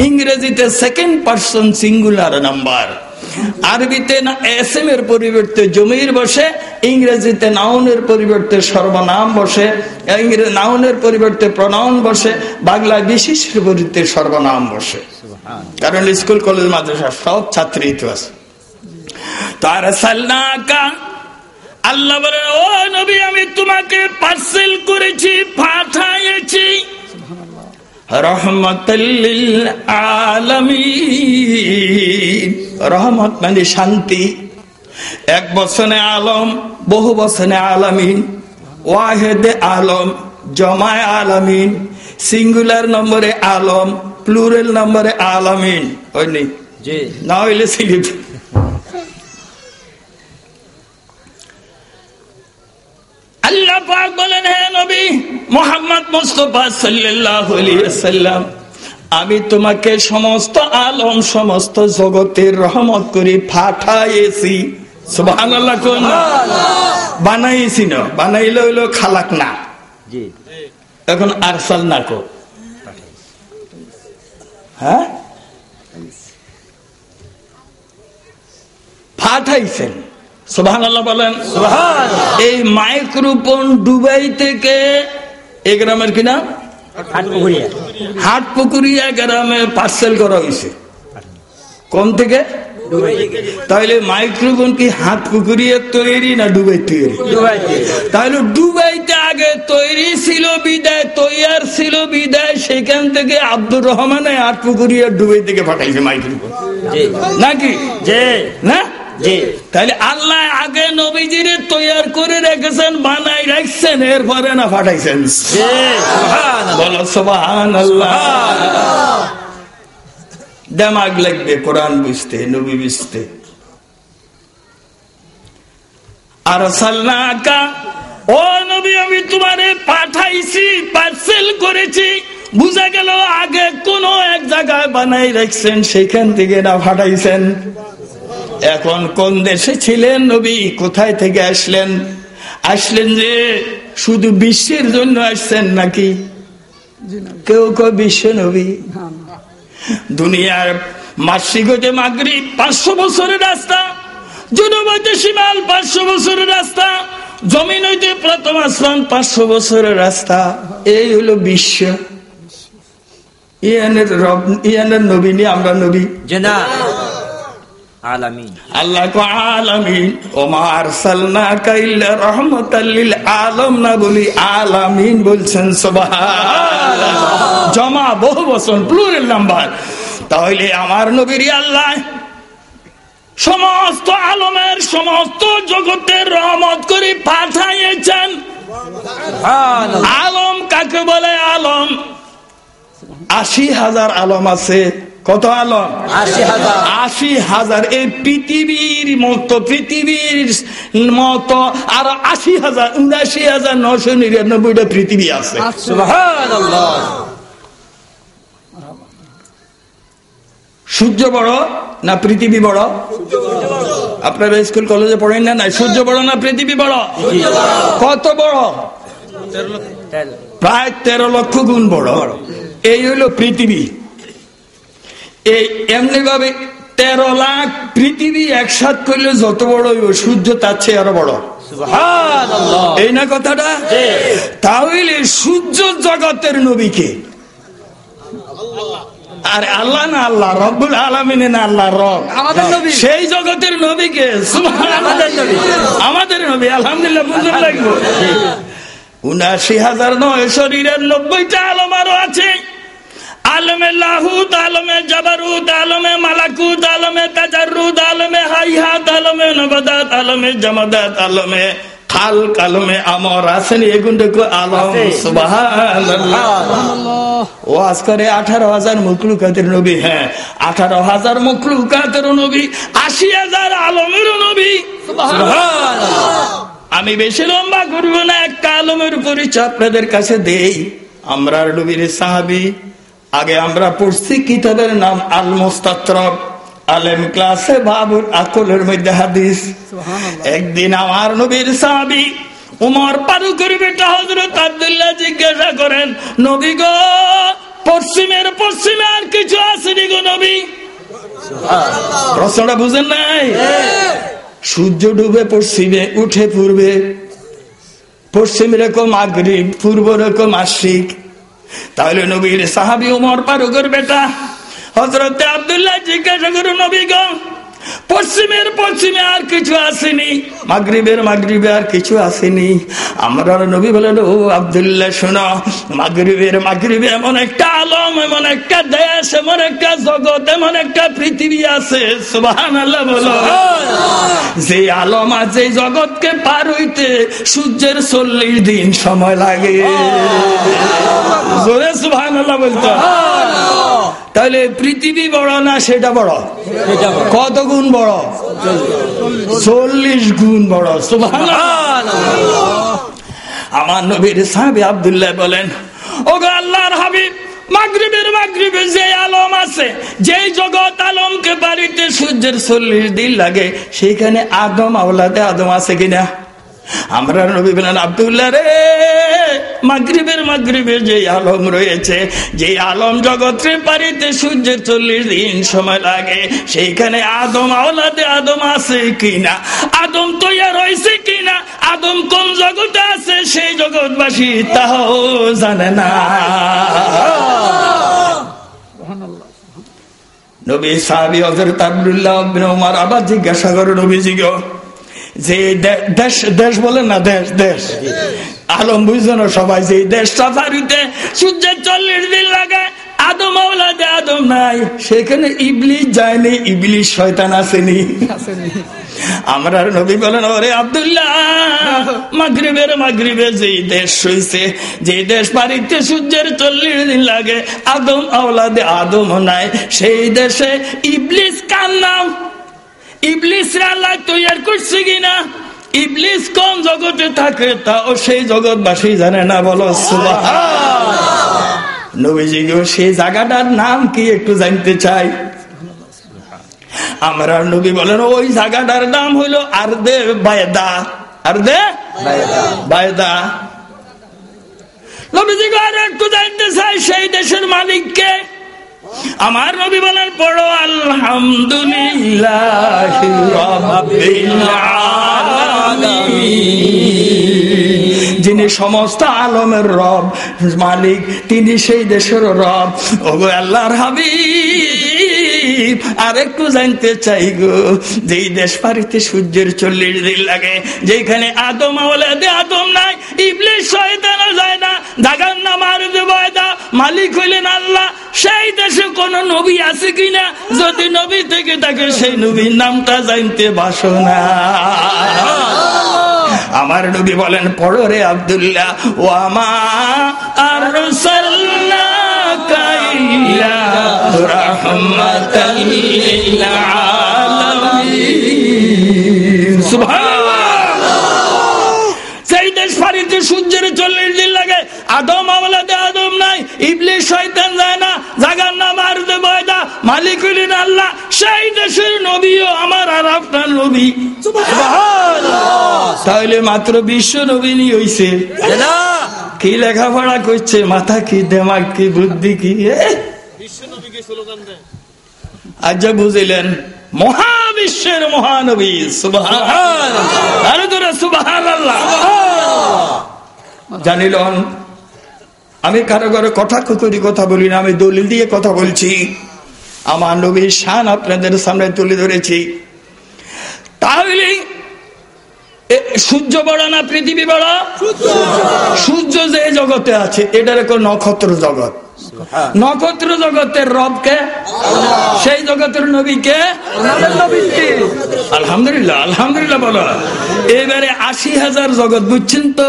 ইংরেজিতে second person singular number, আরবিতে SM এর পরিবর্তে জমির বসে, ইংরেজিতে নাউনের পরিবর্তে সর্বনাম বসে, নাউনের পরিবর্তে প্রনাউন বসে, বাংলা বিশেষের পরিবর্তে সর্বনাম বসে। কারণ স্কুল কলেজ মাদ্রাসা সব ছাত্রী তো আছে। তার সাল্লাকা আল্লাহ বলেন, ও নবী আমি তোমাকে পার্সেল করেছি, পাঠাইছি রহমাতাল লিল আলামিন। রহমত মানে শান্তি। এক বচনে আলম, বহু বচনে আলামিন, ওয়াহেদে আলম, জমায় আলামিন, সিঙ্গুলার নম্বরে আলম, প্লুরাল নম্বরে আলামিন। ওই নেই না হইলে সিলিপ। আল্লাহ পাক বলেন, হে নবী মুহাম্মদ মুস্তাফা সাল্লাল্লাহু আলাইহি ওয়াসাল্লাম, আমি তোমাকে সমস্ত আলম, সমস্ত জগতের রহমত করে পাঠাইছি। সুবহানাল্লাহ কোন বানাইছি না, বানাইলে হইলো খালাক না। এখন আরসাল না কো, হ্যাঁ পাঠাইছেন। সুবহানাল্লাহ বলেন। এই মাইক্রোফোন দুবাই থেকে এই গ্রামের কিনা হাটপুকুরিয়া গ্রামে পার্সেল করা হয়েছে। কোন থেকে? তাহলে মাইক্রোফোন কি হাটপুকুরিয়া তৈরি না দুবাই তৈরি? তাহলে দুবাইতে আগে তৈরি ছিল বিদায়, তৈয়ার ছিল বিদায়, সেখান থেকে আব্দুর রহমান হাটপুকুরিয়া দুবাই থেকে পাঠাইছে মাইক্রোফোন নাকি? না, তাহলে আল্লাহ আগে নবীজিরে তৈয়ার করে রেখেছেন, বানাই রাখছেন, এরপরে না পাঠাইছেন। বলো সুবহানাল্লাহ। দিমাগ লাগবে কোরআন বুঝতে, নবী বুঝতে। আরসালনাকা, ও নবী আমি তোমারে পাঠাইছি, পার্সেল করেছি। বুঝা গেল আগে কোন এক জায়গায় বানাই রাখছেন, সেখান থেকে না পাঠাইছেন। এখন কোন দেশে ছিলেন নবী? কোথায় থেকে আসলেন? আসলেন যে শুধু বিশ্বের জন্য আসছেন নাকি? কেউ কেউ বিশ্ব নবী। দুনিয়ার মাসিক হতে মাগরিব 500 বছরের রাস্তা, জুনুব হইতে শিমাল 500 বছরের রাস্তা, জমিন হইতে প্রথম আসমান 500 বছরের রাস্তা। এই হলো বিশ্ব। ইয়ানের রব, ইয়ানের নবী নিয়ে আমরা নবী জানা আলামিন। আল্লাহ কো আলামিন, ওমা আরসালনাকা ইল্লা রাহমাতাল লিল আলামিন না বলি আলামিন বলছেন। সুবহানাল্লাহ। জমা বহু বচন, প্লুরাল নাম্বার। তাহলে আমার নবীর আল্লাহ সমস্ত আলমের, সমস্ত জগতের রহমত করে পাঠাইছেন। আলম কাকে বলে? আলম 80,000 আলম আছে। কত আলম? 80,000। এই পৃথিবীর মতো, পৃথিবীর মতো আর 80,000, 79,999টা পৃথিবী আছে। সুবহানাল্লাহ। সূর্য বড় না পৃথিবী বড়? আপনারা স্কুল কলেজে পড়েন না? নাই, সূর্য বড় না পৃথিবী বড়? কত বড়? প্রায় 13 লক্ষ গুণ বড়। এই হলো পৃথিবী। এই এমনি ভাবে 13 লাখ পৃথিবী একসাথ করলে যত বড় হইব, সূর্য তার চেয়ে আরো বড়। সুবহানাল্লাহ। এই না কথাটা? তাহলে সূর্য জগতের নবীকে, আরে আল্লাহ না আল্লাহ রব্বুল আলামিন না আল্লাহ রব, আমাদের নবী, সেই জগতের নবীকে আমাদের নবী। আলহামদুলিল্লাহ, বুঝতে লাগবে। 79,999টা আলম আরো আছে। আলমে লাহুত, আলমে জাবারুত, আলমে মালাকুত, আলমে তাজাররুদ, আলমে হাইহাত, আলমে নবাদাত, আলমে জামাদাত, আলমে খালক, আলমে আমর আছেন। এগুলো আলম। সুবহানাল্লাহ। ওয়াজ করে 18,000 মখলুকাতের নবী। হ্যাঁ, 18,000 মখলুকাতের নবী, 80,000 আলমের নবী। সুবহানাল্লাহ। আমি বেশি লম্বা করব না, একটা আলমের পরিচয় আপনাদের কাছে দেই। আমরা নবীর সাহাবী। আগে আমরা পড়ছি কিতাবের নাম আল মুস্তাতরাব, আলেম ক্লাসে বাবুল আকলের মধ্যে হাদিস। একদিন আমার নবীর সাহাবী উমর ফারুকের বেটা হযরত আব্দুল্লাহ জিজ্ঞাসা করেন, নবী গো, পশ্চিমে আর কিছু আসেনি গো নবী? প্রশ্নটা বুঝেন নাই? সূর্য ডুবে পশ্চিমে, উঠে পূর্বে, পশ্চিম রেখো মাগরিব, পূর্ব রেখো মাশরিক। তাহলে নবীর সাহাবী উমর ফারুকের বেটা হযরত আব্দুল্লাহ জিজ্ঞাসা করে, নবী গো, পশ্চিমে আর কিছু আসেনি, মাগরিবে আর কিছু আসেনি? আমরা নবী বলেন, ও আব্দুল্লাহ শোনো, মাগরিবে এমন একটা আলম, এমন একটা দেশ, এমন একটা জগৎ, এমন একটা পৃথিবী আছে, সুবহানাল্লাহ বলো, যে আলম আছে এই জগৎকে পার হইতে সূর্যের 40 দিন সময় লাগে। জোরে সুবহানাল্লাহ বলতো। তাহলে পৃথিবী বড় না সেটা বড়? কত গুণ বড়? 40 গুণ বড়। সুবহানাল্লাহ। আমার নবীর সাহাবী আব্দুল্লাহ বলেন, ওগো আল্লাহর হাবিব, মাগরিবে যে আলম আছে, যেই জগৎ আলমকে বাড়িতে সূর্যের 40 দিন লাগে, সেইখানে আদম আওলাদে আদম আছে কিনা? আমরা নবী বলেন, আব্দুল্লাহ রে, মাগরিবের যে আলম রয়েছে, যে আলম জগতের পারিতে সূর্যের 40 দিন সময় লাগে, সেইখানে আদম আওলাদে আদম আছে কিনা, আদম তৈয়ার হয়েছে কিনা, আদম কোন জগতে আছে সেই জগৎবাসী তাও জানে না। নবী সাহাবী হযরত আব্দুল্লাহ ইবনে উমর আবার জিজ্ঞাসা করে, নবীজি গো, যে দেশ বলেন না, দেশ আলম বুঝছেন সবাই, যে দেশটা পারিতে সূর্যের 40 দিন লাগে, আদম আওলাদে আদম নাই, সেখানে ইবলিস যায়নি, ইবলিস শয়তান আসেনি। আমরা নবী বলেন, ওরে আব্দুল্লাহ, মাগরিবে যেই দেশ হইছে, যে দেশ পারিতে সূর্যের 40 দিন লাগে, আদম আওলাদে আদম নাই, সেই দেশে ইবলিস কার নাম? ইবলিস আল্লাহ তৈয়ার করছে কিনা, ইবলিস কোন জগতে থাকে তাও সেই জগৎবাসী জানে না। বলো সুবহানাল্লাহ। নবীজি গো, সেই জায়গাটার নাম কি একটু জানতে চাই। আমরা নবী বলেন, ওই জায়গাটার নাম হইল আরদে বায়দা। আরদে বায়দা। নবীজি গো, আর একটু জানতে চাই, সেই দেশের মালিক কে? আমার নবী বলেন, পড়ো আলহামদুলিল্লাহি রাব্বিল আলামিন। যিনি সমস্ত আলমের রব, মালিক, তিনি সেই দেশের রব। ওগো আল্লাহর হাবিব, আর একটু জানতে চাই গো, যেই দেশ পারিতে সূর্যের 40 দিন লাগে, যেখানে আদম আওলাদে আদম নাই, ইবলিস শয়তানও যায় না, জাহান্নাম আরদে বায়দা, মালিক হইলেন আল্লাহ, সেই দেশে কোন নবী আছে কিনা? যদি নবী থেকে থাকে, সেই নবীর নামটা জানতে বাসনা। আমার নবী বলেন, পড়ো রে আব্দুল্লাহ, ওয়া মা আরসালনাকা ইল্লা রাহমাতাল লিল আলামিন। সুবহানাল্লাহ। সেই দেশ পারিতে সূর্যের 40 দিন লাগে, আদম আওলাদে আদম নাই, ইবলিস শয়তান যায় না, জাহান্নাম আরদে বায়দা, মালিক হলেন আল্লাহ, সেই দেশের নবীও আমার আর আপনার নবী। সুবহানাল্লাহ। তাহলে মাত্র বিশ্ব নবী নি হইছে, কি লেখাপড়া করছে, মাথা কি, দেমাগ কি, বুদ্ধি কি, বিশ্ব নবীকে স্লোগান দেয়। আজ বুঝিলেন, মহাবিশ্বের মহানবী। সুবহানাল্লাহ। আরে তোরা সুবহানাল্লাহ। জানিলেন, আমি কারো কারো কথা বলি না, আমি দলিল দিয়ে কথা বলছি। আমার নবীর শান আপনাদের সামনে তুলে ধরেছি। তাহলে সূর্য বড় না পৃথিবী বড়? সূর্য যে জগতে আছে, এটার একটা নক্ষত্র জগৎ। নক্ষত্র জগতের রবকে, সেই জগতের নবীকে। আলহামদুলিল্লাহ, আলহামদুলিল্লাহ বলো। এবারে 80,000 জগৎ, বুঝছেন তো?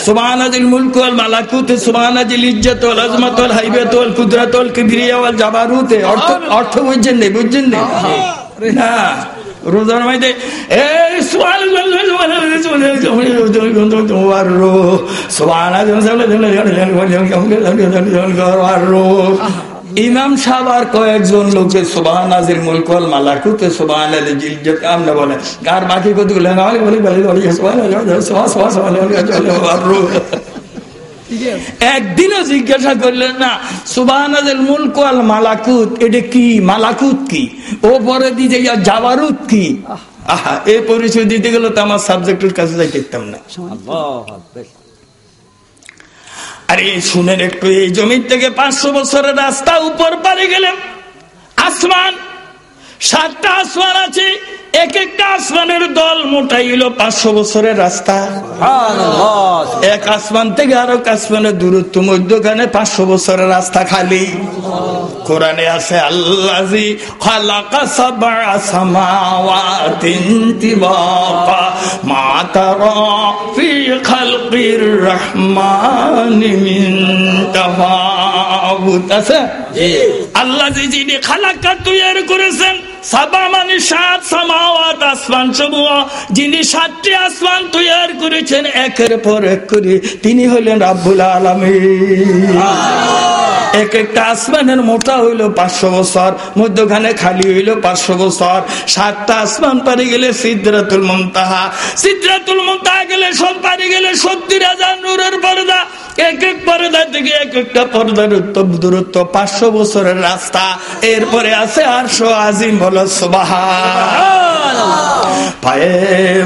সুবহানাল মুলক ওয়াল মালাকুত, সুবহানাল ইজ্জত ওয়াল আজমত ওয়াল হাইবাত ওয়াল কুদরত ওয়াল কিবরিয়া ওয়াল জাবারুত। অর্থ বুঝছেন না? বুঝছেন না? রোজার মধ্যে এই ইমাম সাহেব আর কয়েকজন লোকে সুবহান আজিল মুলক ওয়াল মালাকুতে সুবহান আল্লাযী জিল জালাল আমরা বলে আর বাকি কতগুলো বলে একদিনও জিজ্ঞাসা করলেন না সুবহান আজিল মুলক ওয়াল মালাকুত এটা কি, মালাকুত কি, ও পরে দিয়ে জাবারুত কি। আহা, এই পরিচয় দিতে গেলে তো আমার সাবজেক্টের কাছে যাইতাম না। আরে শুনেন একটু, এই জমি থেকে 500 বছরের রাস্তা উপর পারে গেলে আসমান, 7টা আসমান আছে, এক একটা আসমানের দল মোটাই হলো 500 বছরের রাস্তা। এক আসমান থেকে আরো আসমানের দূরত্ব মধ্যখানে 500 বছরের রাস্তা খালি। কোরআনে আছে আল্লাযী খালাকা সাবআ সামাওয়াতিন তিবাকা মা তারা ফি খালকির রহমানি মিন তাফাউত। আছে আল্লাযী যিনি খালাকা তৈরি করেছেন, সাবা মানে 7 সামাওয়াত আসমান সমূহ, যিনি 7টি আসমান তৈরি করেছেন একের পর এক করে, তিনি হলেন রাব্বুল আলামিন। এক একটা আসমানের মোটা হইল 500 বছর, মধ্যখানে খালি হইল 500 বছর। 7টা আসমান পারি গেলে সিদরাতুল মুনতাহা, সিদরাতুল মুনতাহা গেলে সব পারি গেলে 70,000 নূরের পর্দা। এক এক পর্দা থেকে এক একটা পর্দার দূরত্ব 500 বছরের রাস্তা। এরপরে আছে আরশ আজিম, বলো সুবহানাল্লাহ। পায়ে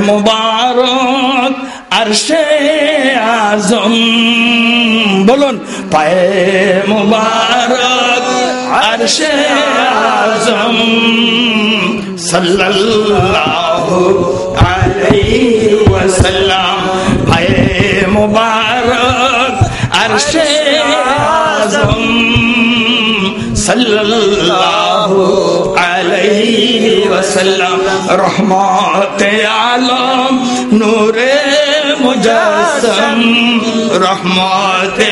মুবারক আরশে আজম, বলুন পায়ে মুবারক আরশে আজম সাল্লাল্লাহু আলাইহি ওয়াসাল্লাম। পায়ে মুবারক আরশে আজম সাল্লাল্লাহু আলাইহি ওয়াসাল্লাম। রহমতে আলম নূরে মুজাসসম, রহমতে